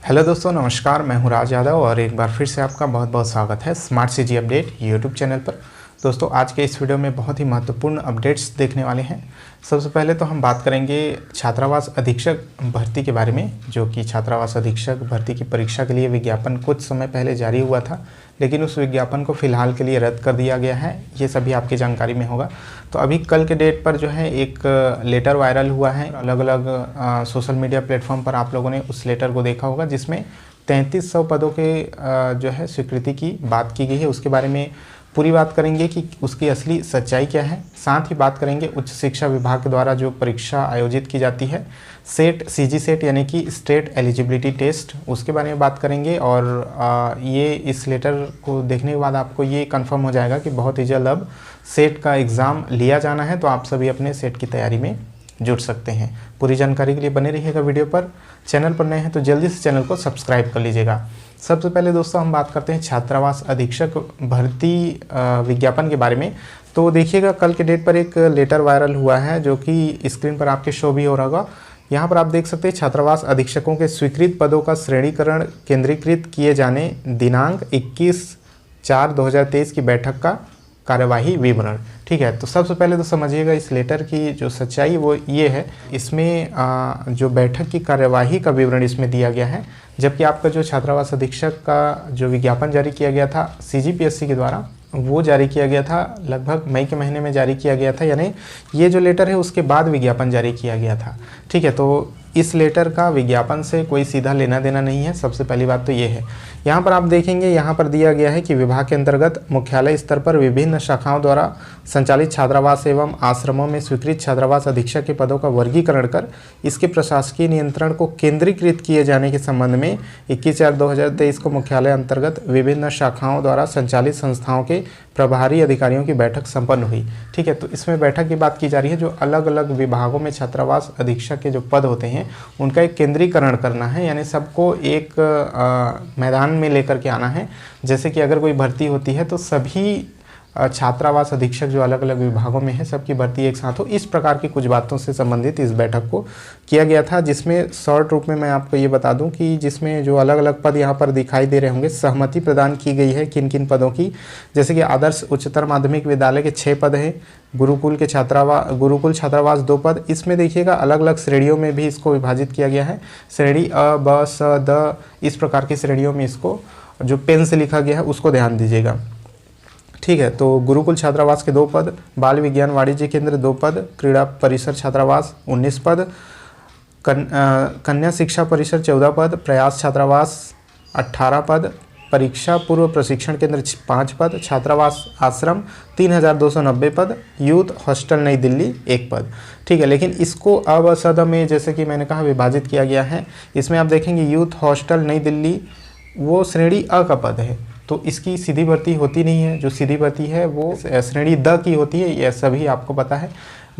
Hello दोस्तों, नमस्कार। मैं हूं राज यादव और एक बार फिर से आपका बहुत बहुत स्वागत है smart city update YouTube channel पर। दोस्तों, आज के इस वीडियो में बहुत ही महत्वपूर्ण अपडेट्स देखने वाले हैं। सबसे पहले तो हम बात करेंगे छात्रावास अधीक्षक भर्ती के बारे में, जो कि छात्रावास अधीक्षक भर्ती की परीक्षा के लिए विज्ञापन कुछ समय पहले जारी हुआ था, लेकिन उस विज्ञापन को फिलहाल के लिए रद्द कर दिया गया है। ये सभी आपकी जानकारी में होगा। तो अभी कल के डेट पर जो है एक लेटर वायरल हुआ है। अलग अलग सोशल मीडिया प्लेटफॉर्म पर आप लोगों ने उस लेटर को देखा होगा, जिसमें 3300 पदों के जो है स्वीकृति की बात की गई है। उसके बारे में पूरी बात करेंगे कि उसकी असली सच्चाई क्या है। साथ ही बात करेंगे उच्च शिक्षा विभाग के द्वारा जो परीक्षा आयोजित की जाती है, सेट सीजी सेट यानी कि स्टेट एलिजिबिलिटी टेस्ट, उसके बारे में बात करेंगे। और ये इस लेटर को देखने के बाद आपको ये कंफर्म हो जाएगा कि बहुत ही जल्द अब सेट का एग्ज़ाम लिया जाना है। तो आप सभी अपने सेट की तैयारी में जुट सकते हैं। पूरी जानकारी के लिए बने रहिएगा वीडियो पर। चैनल पर नए हैं तो जल्दी से चैनल को सब्सक्राइब कर लीजिएगा। सबसे पहले दोस्तों हम बात करते हैं छात्रावास अधीक्षक भर्ती विज्ञापन के बारे में। तो देखिएगा, कल के डेट पर एक लेटर वायरल हुआ है, जो कि स्क्रीन पर आपके शो भी हो रहा होगा। यहाँ पर आप देख सकते हैं छात्रावास अधीक्षकों के स्वीकृत पदों का श्रेणीकरण केंद्रीकृत किए जाने, दिनांक 21/4/2023 की बैठक का कार्यवाही विवरण। ठीक है, तो सबसे पहले तो समझिएगा इस लेटर की जो सच्चाई वो ये है। इसमें जो बैठक की कार्यवाही का विवरण इसमें दिया गया है, जबकि आपका जो छात्रावास अधीक्षक का जो विज्ञापन जारी किया गया था सीजीपीएससी के द्वारा, वो जारी किया गया था लगभग मई के महीने में जारी किया गया था। यानी ये जो लेटर है उसके बाद विज्ञापन जारी किया गया था। ठीक है, तो इस लेटर का विज्ञापन से कोई सीधा लेना देना नहीं है। सबसे पहली बात तो ये है। यहाँ पर आप देखेंगे, यहाँ पर दिया गया है कि विभाग के अंतर्गत मुख्यालय स्तर पर विभिन्न शाखाओं द्वारा संचालित छात्रावास एवं आश्रमों में स्वीकृत छात्रावास अधीक्षक के पदों का वर्गीकरण कर इसके प्रशासकीय नियंत्रण को केंद्रीकृत किए जाने के संबंध में 21/4/2023 को मुख्यालय अंतर्गत विभिन्न शाखाओं द्वारा संचालित संस्थाओं के प्रभारी अधिकारियों की बैठक संपन्न हुई। ठीक है, तो इसमें बैठक की बात की जा रही है। जो अलग अलग विभागों में छात्रावास अधीक्षक के जो पद होते हैं उनका एक केंद्रीकरण करना है, यानी सबको एक मैदान में लेकर के आना है। जैसे कि अगर कोई भर्ती होती है तो सभी छात्रावास अधीक्षक जो अलग अलग विभागों में है सबकी भर्ती एक साथ हो, इस प्रकार की कुछ बातों से संबंधित इस बैठक को किया गया था। जिसमें शॉर्ट रूप में मैं आपको ये बता दूं कि जिसमें जो अलग अलग पद यहाँ पर दिखाई दे रहे होंगे, सहमति प्रदान की गई है किन किन पदों की। जैसे कि आदर्श उच्चतर माध्यमिक विद्यालय के 6 पद हैं, गुरुकुल छात्रावास 2 पद। इसमें देखिएगा अलग अलग श्रेणियों में भी इसको विभाजित किया गया है। श्रेणी अ, ब, स, द, इस प्रकार की श्रेणियों में इसको जो पेन से लिखा गया है उसको ध्यान दीजिएगा। ठीक है, तो गुरुकुल छात्रावास के 2 पद, बाल विज्ञान वाणिज्य केंद्र 2 पद, क्रीड़ा परिसर छात्रावास 19 पद, कन्या शिक्षा परिसर 14 पद, प्रयास छात्रावास 18 पद, परीक्षा पूर्व प्रशिक्षण केंद्र 5 पद, छात्रावास आश्रम 3290 पद, यूथ हॉस्टल नई दिल्ली 1 पद। ठीक है, लेकिन इसको अब सद में जैसे कि मैंने कहा विभाजित किया गया है। इसमें आप देखेंगे यूथ हॉस्टल नई दिल्ली वो श्रेणी अ का पद है, तो इसकी सीधी भर्ती होती नहीं है। जो सीधी भर्ती है वो श्रेणी द की होती है, यह सभी आपको पता है।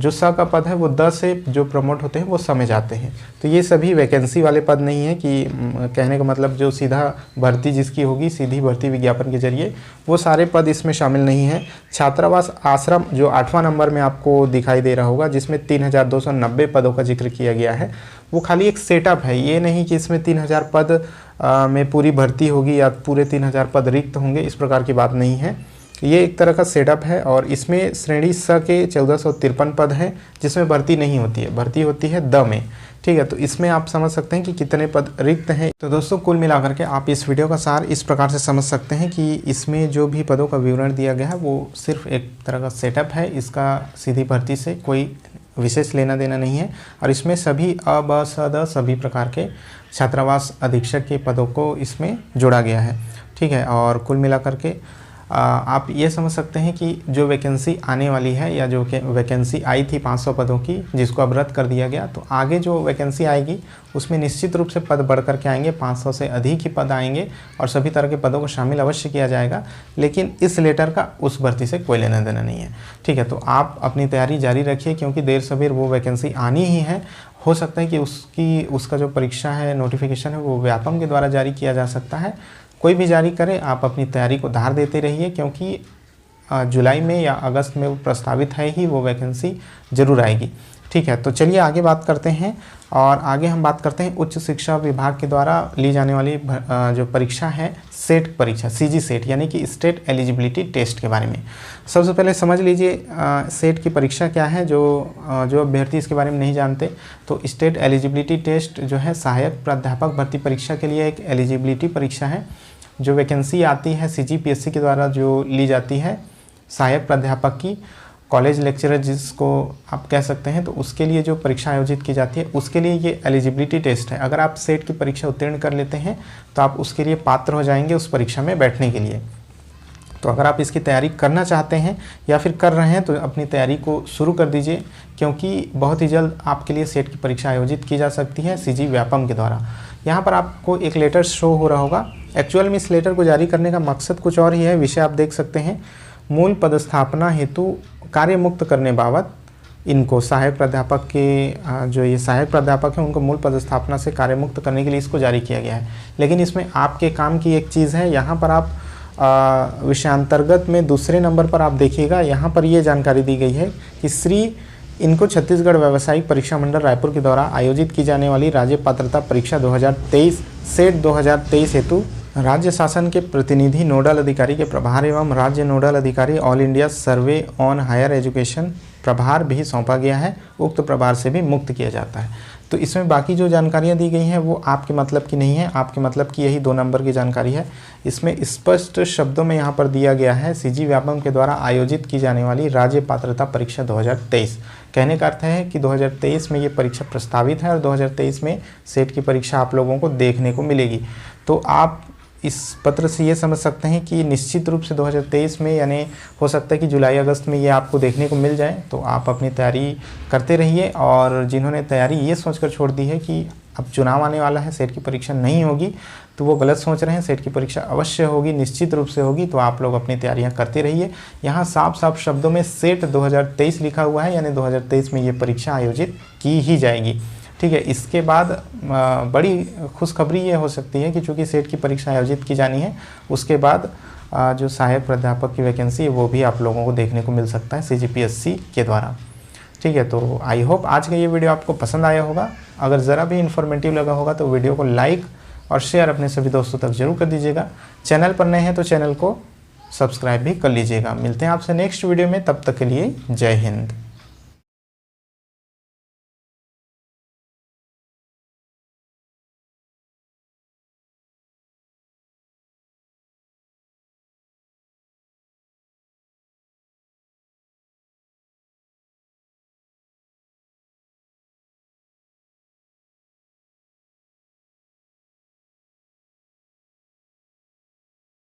जो स का पद है वो द से जो प्रमोट होते हैं वो स में जाते हैं। तो ये सभी वैकेंसी वाले पद नहीं है कि कहने का मतलब जो सीधा भर्ती जिसकी होगी सीधी भर्ती विज्ञापन के जरिए, वो सारे पद इसमें शामिल नहीं है। छात्रावास आश्रम जो 8वां नंबर में आपको दिखाई दे रहा होगा, जिसमें 3290 पदों का जिक्र किया गया है, वो खाली एक सेटअप है। ये नहीं कि इसमें 3000 पद में पूरी भर्ती होगी या पूरे 3000 पद रिक्त होंगे, इस प्रकार की बात नहीं है। ये एक तरह का सेटअप है। और इसमें श्रेणी स के 1453 पद हैं, जिसमें भर्ती नहीं होती है, भर्ती होती है द में। ठीक है, तो इसमें आप समझ सकते हैं कि कितने पद रिक्त हैं। तो दोस्तों, कुल मिलाकर के आप इस वीडियो का सार इस प्रकार से समझ सकते हैं कि इसमें जो भी पदों का विवरण दिया गया है वो सिर्फ एक तरह का सेटअप है। इसका सीधी भर्ती से कोई विशेष लेना देना नहीं है। और इसमें सभी अ, ब, स, द सभी प्रकार के छात्रावास अधीक्षक के पदों को इसमें जोड़ा गया है। ठीक है, और कुल मिलाकर के आप ये समझ सकते हैं कि जो वैकेंसी आने वाली है या जो वैकेंसी आई थी 500 पदों की, जिसको अब रद्द कर दिया गया, तो आगे जो वैकेंसी आएगी उसमें निश्चित रूप से पद बढ़ कर के आएंगे, 500 से अधिक ही पद आएंगे और सभी तरह के पदों को शामिल अवश्य किया जाएगा। लेकिन इस लेटर का उस भर्ती से कोई लेना देना नहीं है। ठीक है, तो आप अपनी तैयारी जारी रखिए, क्योंकि देर सवेर वो वैकेंसी आनी ही है। हो सकता है कि उसका जो परीक्षा है, नोटिफिकेशन है, वो व्यापम के द्वारा जारी किया जा सकता है। कोई भी जारी करे, आप अपनी तैयारी को धार देते रहिए, क्योंकि जुलाई में या अगस्त में वो प्रस्तावित है ही, वो वैकेंसी ज़रूर आएगी। ठीक है, तो चलिए आगे बात करते हैं। और आगे हम बात करते हैं उच्च शिक्षा विभाग के द्वारा ली जाने वाली जो परीक्षा है सेट परीक्षा, सीजी सेट यानी कि स्टेट एलिजिबिलिटी टेस्ट के बारे में। सबसे पहले समझ लीजिए सेट की परीक्षा क्या है। जो अभ्यर्थी इसके बारे में नहीं जानते, तो स्टेट एलिजिबिलिटी टेस्ट जो है सहायक प्राध्यापक भर्ती परीक्षा के लिए एक एलिजिबिलिटी परीक्षा है। जो वैकेंसी आती है सीजीपीएससी के द्वारा जो ली जाती है सहायक प्राध्यापक की, कॉलेज लेक्चरर जिसको आप कह सकते हैं, तो उसके लिए जो परीक्षा आयोजित की जाती है उसके लिए ये एलिजिबिलिटी टेस्ट है। अगर आप सेट की परीक्षा उत्तीर्ण कर लेते हैं तो आप उसके लिए पात्र हो जाएंगे उस परीक्षा में बैठने के लिए। तो अगर आप इसकी तैयारी करना चाहते हैं या फिर कर रहे हैं तो अपनी तैयारी को शुरू कर दीजिए, क्योंकि बहुत ही जल्द आपके लिए सेट की परीक्षा आयोजित की जा सकती है सीजी व्यापम के द्वारा। यहाँ पर आपको एक लेटर शो हो रहा होगा। एक्चुअल में इस लेटर को जारी करने का मकसद कुछ और ही है। विषय आप देख सकते हैं, मूल पदस्थापना हेतु कार्य मुक्त करने बाबत इनको सहायक प्राध्यापक के जो ये सहायक प्राध्यापक हैं उनको मूल पदस्थापना से कार्य मुक्त करने के लिए इसको जारी किया गया है। लेकिन इसमें आपके काम की एक चीज़ है, यहाँ पर आप विषयांतर्गत में दूसरे नंबर पर आप देखिएगा, यहाँ पर ये जानकारी दी गई है कि इनको छत्तीसगढ़ व्यावसायिक परीक्षा मंडल रायपुर के द्वारा आयोजित की जाने वाली राज्य पात्रता परीक्षा 2023 सेट 2023 हेतु राज्य शासन के प्रतिनिधि नोडल अधिकारी के प्रभार एवं राज्य नोडल अधिकारी all India survey on higher education प्रभार भी सौंपा गया है। उक्त प्रभार से भी मुक्त किया जाता है। तो इसमें बाकी जो जानकारियां दी गई हैं वो आपके मतलब की नहीं है, आपके मतलब की यही 2 नंबर की जानकारी है। इसमें स्पष्ट शब्दों में यहाँ पर दिया गया है सीजी व्यापम के द्वारा आयोजित की जाने वाली राज्य पात्रता परीक्षा 2023। कहने का अर्थ है कि 2023 में ये परीक्षा प्रस्तावित है और 2023 में सेट की परीक्षा आप लोगों को देखने को मिलेगी। तो आप इस पत्र से ये समझ सकते हैं कि निश्चित रूप से 2023 में, यानी हो सकता है कि जुलाई अगस्त में ये आपको देखने को मिल जाए। तो आप अपनी तैयारी करते रहिए। और जिन्होंने तैयारी ये सोचकर छोड़ दी है कि अब चुनाव आने वाला है, सेट की परीक्षा नहीं होगी, तो वो गलत सोच रहे हैं। सेट की परीक्षा अवश्य होगी, निश्चित रूप से होगी। तो आप लोग अपनी तैयारियां करते रहिए। यहाँ साफ साफ शब्दों में सेट 2023 लिखा हुआ है, यानी 2023 में ये परीक्षा आयोजित की ही जाएगी। ठीक है, इसके बाद बड़ी खुशखबरी ये हो सकती है कि चूँकि सेट की परीक्षा आयोजित की जानी है, उसके बाद जो सहायक प्राध्यापक की वैकेंसी है वो भी आप लोगों को देखने को मिल सकता है सीजीपीएससी के द्वारा। ठीक है, तो आई होप आज का ये वीडियो आपको पसंद आया होगा। अगर ज़रा भी इन्फॉर्मेटिव लगा होगा तो वीडियो को लाइक और शेयर अपने सभी दोस्तों तक जरूर कर दीजिएगा। चैनल पर नए हैं तो चैनल को सब्सक्राइब भी कर लीजिएगा। मिलते हैं आपसे नेक्स्ट वीडियो में, तब तक के लिए जय हिंद।